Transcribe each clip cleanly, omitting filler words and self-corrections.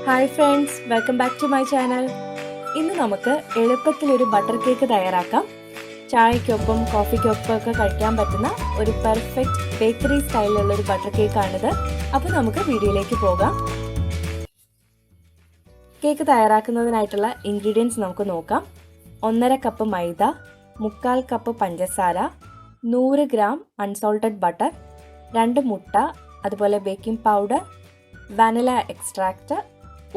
Hi friends, welcome back to my channel. ഇന്ന് നമുക്ക് എളുപ്പത്തിൽ ഒരു ബട്ടർ കേക്ക് തയ്യാറാക്കാം. ചായക്കൊപ്പം കോഫിക്കൊപ്പം ഒക്കെ കഴിക്കാൻ പറ്റുന്ന ഒരു പെർഫെക്റ്റ് ബേക്കറി സ്റ്റൈലിലുള്ള ഒരു ബട്ടർ കേക്ക് ആണിത്. അപ്പോൾ നമുക്ക് വീഡിയോയിലേക്ക് പോകാം. കേക്ക് തയ്യാറാക്കുന്നതിനായിട്ടുള്ള ഇൻഗ്രീഡിയൻസ് നമുക്ക് നോക്കാം. 1.5 കപ്പ് മൈദ, 3/4 കപ്പ് പഞ്ചസാര, 100 ഗ്രാം അൺസോൾട്ടഡ് ബട്ടർ, 2 മുട്ട, അതുപോലെ ബേക്കിംഗ് പൗഡർ, വാനില എക്സ്ട്രാക്റ്റ്,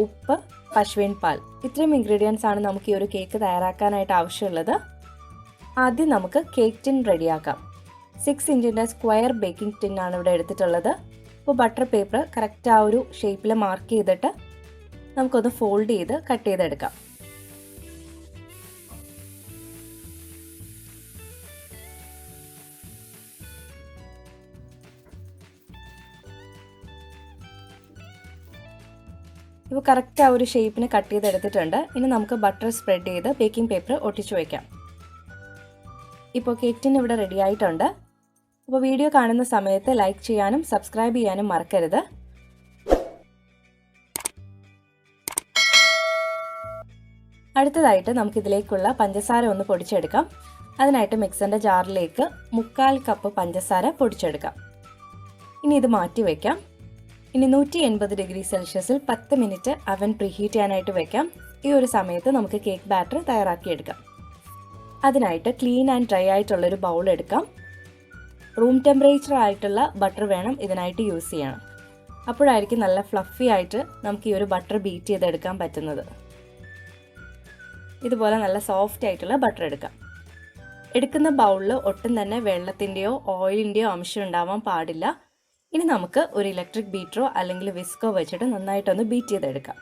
ഉപ്പ്, പശുവിൻ പാൽ. ഇത്രയും ഇൻഗ്രീഡിയൻസ് ആണ് നമുക്ക് ഈ ഒരു കേക്ക് തയ്യാറാക്കാനായിട്ട് ആവശ്യമുള്ളത്. ആദ്യം നമുക്ക് കേക്ക് ടിൻ റെഡിയാക്കാം. 6 ഇഞ്ചിൻ്റെ സ്ക്വയർ ബേക്കിംഗ് ടിൻ ആണ് ഇവിടെ എടുത്തിട്ടുള്ളത്. അപ്പോൾ ബട്ടർ പേപ്പർ കറക്റ്റ് ആ ഒരു ഷേപ്പിൽ മാർക്ക് ചെയ്തിട്ട് നമുക്കൊന്ന് ഫോൾഡ് ചെയ്ത് കട്ട് ചെയ്തെടുക്കാം. ഇപ്പോൾ കറക്റ്റ് ആ ഒരു ഷേപ്പിന് കട്ട് ചെയ്തെടുത്തിട്ടുണ്ട്. ഇനി നമുക്ക് ബട്ടർ സ്പ്രെഡ് ചെയ്ത് ബേക്കിംഗ് പേപ്പർ ഒട്ടിച്ചു വയ്ക്കാം. ഇപ്പോൾ കേക്ക് ടിൻ ഇവിടെ റെഡി ആയിട്ടുണ്ട്. അപ്പോൾ വീഡിയോ കാണുന്ന സമയത്ത് ലൈക്ക് ചെയ്യാനും സബ്സ്ക്രൈബ് ചെയ്യാനും മറക്കരുത്. അടുത്തതായിട്ട് നമുക്കിതിലേക്കുള്ള പഞ്ചസാര ഒന്ന് പൊടിച്ചെടുക്കാം. അതിനായിട്ട് മിക്സറിൻ്റെ ജാറിലേക്ക് 3/4 കപ്പ് പഞ്ചസാര പൊടിച്ചെടുക്കാം. ഇനി ഇത് മാറ്റി വയ്ക്കാം. ഇനി 180 ഡിഗ്രി സെൽഷ്യസിൽ 10 മിനിറ്റ് അവൻ പ്രീഹീറ്റ് ചെയ്യാനായിട്ട് വെക്കാം. ഈ ഒരു സമയത്ത് നമുക്ക് കേക്ക് ബാറ്റർ തയ്യാറാക്കിയെടുക്കാം. അതിനായിട്ട് ക്ലീൻ ആൻഡ് ഡ്രൈ ആയിട്ടുള്ളൊരു ബൗൾ എടുക്കാം. റൂം ടെമ്പറേച്ചർ ആയിട്ടുള്ള ബട്ടർ വേണം ഇതിനായിട്ട് യൂസ് ചെയ്യണം. അപ്പോഴായിരിക്കും നല്ല ഫ്ലഫി ആയിട്ട് നമുക്ക് ഈ ഒരു ബട്ടർ ബീറ്റ് ചെയ്തെടുക്കാൻ പറ്റുന്നത്. ഇതുപോലെ നല്ല സോഫ്റ്റ് ആയിട്ടുള്ള ബട്ടർ എടുക്കാം. എടുക്കുന്ന ബൗളിൽ ഒട്ടും തന്നെ വെള്ളത്തിൻ്റെയോ ഓയിലിൻ്റെയോ അംശം ഉണ്ടാവാൻ പാടില്ല. ഇനി നമുക്ക് ഒരു ഇലക്ട്രിക് ബീറ്ററോ അല്ലെങ്കിൽ വിസ്കോ വെച്ചിട്ട് നന്നായിട്ടൊന്ന് ബീറ്റ് ചെയ്തെടുക്കാം.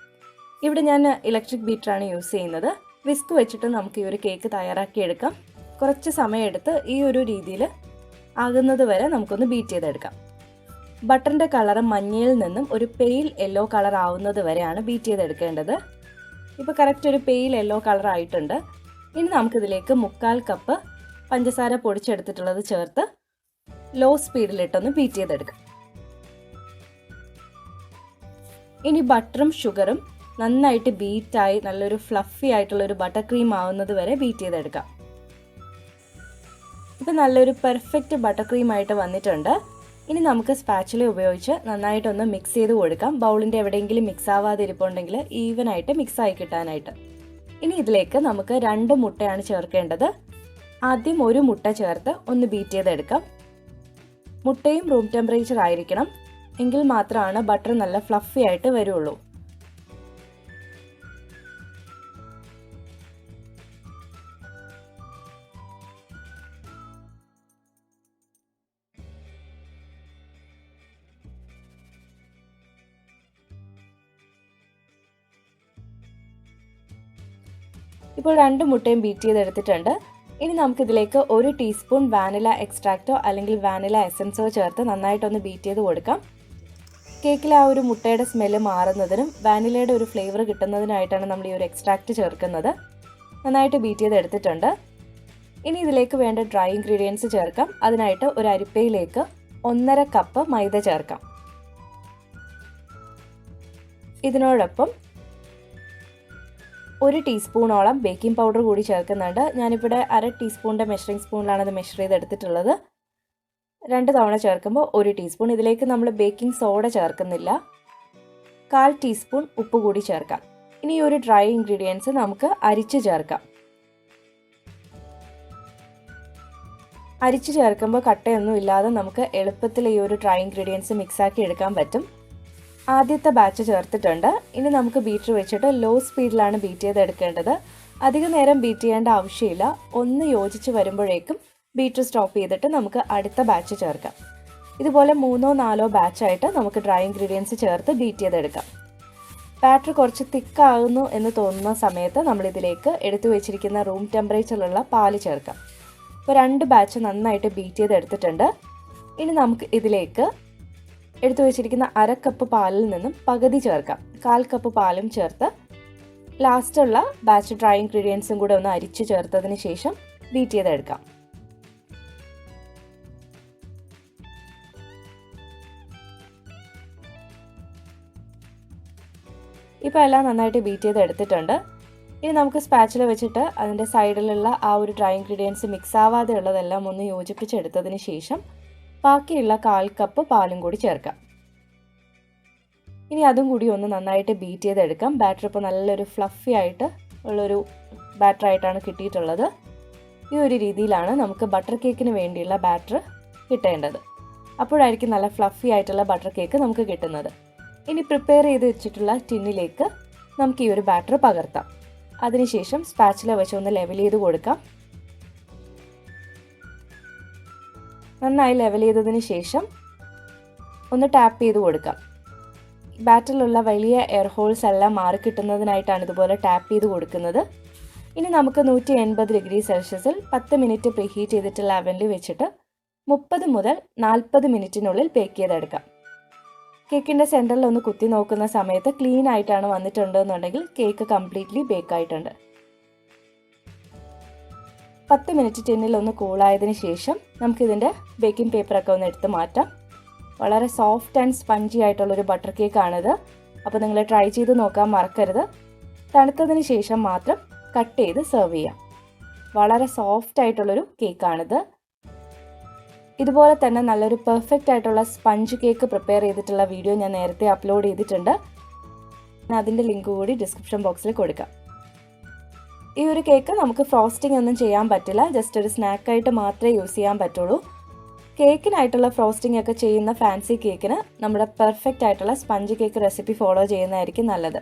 ഇവിടെ ഞാൻ ഇലക്ട്രിക് ബീറ്ററാണ് യൂസ് ചെയ്യുന്നത്. വിസ്ക് വെച്ചിട്ട് നമുക്ക് ഈ ഒരു കേക്ക് തയ്യാറാക്കിയെടുക്കാം. കുറച്ച് സമയമെടുത്ത് ഈ ഒരു രീതിയിൽ ആകുന്നത് വരെ നമുക്കൊന്ന് ബീറ്റ് ചെയ്തെടുക്കാം. ബട്ടറിൻ്റെ കളർ മഞ്ഞയിൽ നിന്നും ഒരു പെയിൽ യെല്ലോ കളർ ആവുന്നത് വരെയാണ് ബീറ്റ് ചെയ്തെടുക്കേണ്ടത്. ഇപ്പോൾ കറക്റ്റ് ഒരു പെയിൽ യെല്ലോ കളർ ആയിട്ടുണ്ട്. ഇനി നമുക്കിതിലേക്ക് 3/4 കപ്പ് പഞ്ചസാര പൊടിച്ചെടുത്തിട്ടുള്ളത് ചേർത്ത് ലോ സ്പീഡിലിട്ടൊന്ന് ബീറ്റ് ചെയ്തെടുക്കാം. ഇനി ബട്ടറും ഷുഗറും നന്നായിട്ട് ബീറ്റായി നല്ലൊരു ഫ്ലഫി ആയിട്ടുള്ളൊരു ബട്ടർ ക്രീം ആവുന്നത് വരെ ബീറ്റ് ചെയ്തെടുക്കാം. ഇപ്പം നല്ലൊരു പെർഫെക്റ്റ് ബട്ടർ ക്രീം ആയിട്ട് വന്നിട്ടുണ്ട്. ഇനി നമുക്ക് സ്പാച്ചുല ഉപയോഗിച്ച് നന്നായിട്ടൊന്ന് മിക്സ് ചെയ്ത് കൊടുക്കാം. ബൗളിൻ്റെ എവിടെയെങ്കിലും മിക്സ് ആവാതെ ഇരിപ്പുണ്ടെങ്കിൽ ഈവനായിട്ട് മിക്സ് ആയി കിട്ടാനായിട്ട്. ഇനി ഇതിലേക്ക് നമുക്ക് 2 മുട്ടയാണ് ചേർക്കേണ്ടത്. ആദ്യം 1 മുട്ട ചേർത്ത് ഒന്ന് ബീറ്റ് ചെയ്തെടുക്കാം. മുട്ടയും റൂം ടെമ്പറേച്ചർ ആയിരിക്കണം. എങ്കിൽ മാത്രമാണ് ബട്ടർ നല്ല ഫ്ലഫി ആയിട്ട് വരുള്ളൂ. ഇപ്പോൾ 2 മുട്ടയും ബീറ്റ് ചെയ്തെടുത്തിട്ടുണ്ട്. ഇനി നമുക്കിതിലേക്ക് 1 ടീസ്പൂൺ വാനില എക്സ്ട്രാക്റ്റോ അല്ലെങ്കിൽ വാനില എസൻസോ ചേർത്ത് നന്നായിട്ടൊന്ന് ബീറ്റ് ചെയ്ത് കൊടുക്കാം. കേക്കിൽ ആ ഒരു മുട്ടയുടെ സ്മെല്ല് മാറുന്നതിനും വാനിലയുടെ ഒരു ഫ്ലേവർ കിട്ടുന്നതിനായിട്ടാണ് നമ്മൾ ഈ ഒരു എക്സ്ട്രാക്റ്റ് ചേർക്കുന്നത്. നന്നായിട്ട് ബീറ്റ് ചെയ്തെടുത്തിട്ടുണ്ട്. ഇനി ഇതിലേക്ക് വേണ്ട ഡ്രൈ ഇൻഗ്രീഡിയൻസ് ചേർക്കാം. അതിനായിട്ട് ഒരു അരിപ്പയിലേക്ക് 1.5 കപ്പ് മൈദ ചേർക്കാം. ഇതിനോടൊപ്പം 1 ടീസ്പൂണോളം ബേക്കിംഗ് പൗഡർ കൂടി ചേർക്കുന്നുണ്ട്. ഞാനിവിടെ 1/2 ടീസ്പൂണിൻ്റെ മെഷറിംഗ് സ്പൂണിലാണ് അത് മെഷർ ചെയ്തെടുത്തിട്ടുള്ളത്. 2 തവണ ചേർക്കുമ്പോൾ 1 ടീസ്പൂൺ. ഇതിലേക്ക് നമ്മൾ ബേക്കിംഗ് സോഡ ചേർക്കുന്നില്ല. 1/4 ടീസ്പൂൺ ഉപ്പ് കൂടി ചേർക്കാം. ഇനി ഈ ഒരു ഡ്രൈ ഇൻഗ്രീഡിയൻസ് നമുക്ക് അരിച്ച് ചേർക്കാം. അരിച്ച് ചേർക്കുമ്പോൾ കട്ടയൊന്നും ഇല്ലാതെ നമുക്ക് എളുപ്പത്തിൽ ഈ ഒരു ഡ്രൈ ഇൻഗ്രീഡിയൻസ് മിക്സാക്കി എടുക്കാൻ പറ്റും. ആദ്യത്തെ ബാച്ച് ചേർത്തിട്ടുണ്ട്. ഇനി നമുക്ക് ബീറ്റർ വെച്ചിട്ട് ലോ സ്പീഡിലാണ് ബീറ്റ് ചെയ്തെടുക്കേണ്ടത്. അധിക നേരം ബീറ്റ് ചെയ്യേണ്ട ആവശ്യമില്ല. ഒന്ന് യോജിച്ച് വരുമ്പോഴേക്കും ബീറ്റർ സ്റ്റോപ്പ് ചെയ്തിട്ട് നമുക്ക് അടുത്ത ബാച്ച് ചേർക്കാം. ഇതുപോലെ 3-4 ബാച്ചായിട്ട് നമുക്ക് ഡ്രൈ ഇൻഗ്രീഡിയൻസ് ചേർത്ത് ബീറ്റ് ചെയ്തെടുക്കാം. ബാറ്റർ കുറച്ച് തിക്കാകുന്നു എന്ന് തോന്നുന്ന സമയത്ത് നമ്മളിതിലേക്ക് എടുത്തു വെച്ചിരിക്കുന്ന റൂം ടെമ്പറേച്ചറിലുള്ള പാല് ചേർക്കാം. ഇപ്പോൾ 2 ബാച്ച് നന്നായിട്ട് ബീറ്റ് ചെയ്തെടുത്തിട്ടുണ്ട്. ഇനി നമുക്ക് ഇതിലേക്ക് എടുത്തു വെച്ചിരിക്കുന്ന 1/2 കപ്പ് പാലിൽ നിന്നും പകുതി ചേർക്കാം. 1/4 കപ്പ് പാലും ചേർത്ത് ലാസ്റ്റുള്ള ബാച്ച് ഡ്രൈ ഇൻഗ്രീഡിയൻസും കൂടെ ഒന്ന് അരിച്ച് ചേർത്തതിന് ശേഷം ബീറ്റ് ചെയ്തെടുക്കാം. ഇപ്പോൾ എല്ലാം നന്നായിട്ട് ബീറ്റ് ചെയ്ത് എടുത്തിട്ടുണ്ട്. ഇനി നമുക്ക് സ്പാച്ചില വെച്ചിട്ട് അതിൻ്റെ സൈഡിലുള്ള ആ ഒരു ഡ്രൈ ഇൻഗ്രീഡിയൻസ് മിക്സ് ആവാതെ ഉള്ളതെല്ലാം ഒന്ന് യോജിപ്പിച്ചെടുത്തതിന് ശേഷം ബാക്കിയുള്ള 1/4 കപ്പ് പാലും കൂടി ചേർക്കാം. ഇനി അതും കൂടി ഒന്ന് നന്നായിട്ട് ബീറ്റ് ചെയ്തെടുക്കാം. ബാറ്റർ ഇപ്പോൾ നല്ലൊരു ഫ്ലഫി ആയിട്ട് ഉള്ളൊരു ബാറ്ററായിട്ടാണ് കിട്ടിയിട്ടുള്ളത്. ഈ ഒരു രീതിയിലാണ് നമുക്ക് ബട്ടർ കേക്കിന് വേണ്ടിയുള്ള ബാറ്റർ കിട്ടേണ്ടത്. അപ്പോഴായിരിക്കും നല്ല ഫ്ലഫി ആയിട്ടുള്ള ബട്ടർ കേക്ക് നമുക്ക് കിട്ടുന്നത്. ഇനി പ്രിപ്പയർ ചെയ്ത് വെച്ചിട്ടുള്ള ടിന്നിലേക്ക് നമുക്ക് ഈ ഒരു ബാറ്റർ പകർത്താം. അതിനുശേഷം സ്പാച്ചില വെച്ച് ഒന്ന് ലെവൽ ചെയ്ത് കൊടുക്കാം. നന്നായി ലെവൽ ചെയ്തതിന് ശേഷം ഒന്ന് ടാപ്പ് ചെയ്ത് കൊടുക്കാം. ബാറ്ററിലുള്ള വലിയ എയർ ഹോൾസ് എല്ലാം മാറി കിട്ടുന്നതിനായിട്ടാണ് ഇതുപോലെ ടാപ്പ് ചെയ്ത് കൊടുക്കുന്നത്. ഇനി നമുക്ക് 180 ഡിഗ്രി സെൽഷ്യസിൽ 10 മിനിറ്റ് പ്രീഹീറ്റ് ചെയ്തിട്ടുള്ള അവനിൽ വെച്ചിട്ട് 30 മുതൽ 40 മിനിറ്റിനുള്ളിൽ ബേക്ക് ചെയ്തെടുക്കാം. കേക്കിൻ്റെ സെൻറ്ററിൽ ഒന്ന് കുത്തി നോക്കുന്ന സമയത്ത് ക്ലീൻ ആയിട്ടാണ് വന്നിട്ടുണ്ടെന്നുണ്ടെങ്കിൽ കേക്ക് കംപ്ലീറ്റ്ലി ബേക്ക് ആയിട്ടുണ്ട്. 10 മിനിറ്റ് ടിന്നിൽ ഒന്ന് കൂളായതിനു ശേഷം നമുക്കിതിൻ്റെ ബേക്കിംഗ് പേപ്പറൊക്കെ ഒന്ന് എടുത്ത് മാറ്റാം. വളരെ സോഫ്റ്റ് ആൻഡ് സ്പഞ്ചി ആയിട്ടുള്ളൊരു ബട്ടർ കേക്കാണിത്. അപ്പോൾ നിങ്ങൾ ട്രൈ ചെയ്ത് നോക്കാൻ മറക്കരുത്. തണുത്തതിന് ശേഷം മാത്രം കട്ട് ചെയ്ത് സെർവ് ചെയ്യാം. വളരെ സോഫ്റ്റ് ആയിട്ടുള്ളൊരു കേക്കാണിത്. ഇതുപോലെ തന്നെ നല്ലൊരു പെർഫെക്റ്റ് ആയിട്ടുള്ള സ്പഞ്ച് കേക്ക് പ്രിപ്പയർ ചെയ്തിട്ടുള്ള വീഡിയോ ഞാൻ നേരത്തെ അപ്ലോഡ് ചെയ്തിട്ടുണ്ട്. അതിൻ്റെ ലിങ്ക് കൂടി ഡിസ്ക്രിപ്ഷൻ ബോക്സിൽ കൊടുക്കാം. ഈ ഒരു കേക്ക് നമുക്ക് ഫ്രോസ്റ്റിംഗ് ഒന്നും ചെയ്യാൻ പറ്റില്ല. ജസ്റ്റ് ഒരു സ്നാക്കായിട്ട് മാത്രമേ യൂസ് ചെയ്യാൻ പറ്റുള്ളൂ. കേക്കിനായിട്ടുള്ള ഫ്രോസ്റ്റിംഗ് ഒക്കെ ചെയ്യുന്ന ഫാൻസി കേക്കിന് നമ്മുടെ പെർഫെക്റ്റ് ആയിട്ടുള്ള സ്പഞ്ച് കേക്ക് റെസിപ്പി ഫോളോ ചെയ്യുന്നതായിരിക്കും നല്ലത്.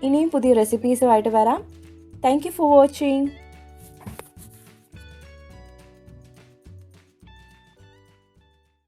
ഇനിയും പുതിയ റെസിപ്പീസുമായിട്ട് വരാം. Thank you for watching.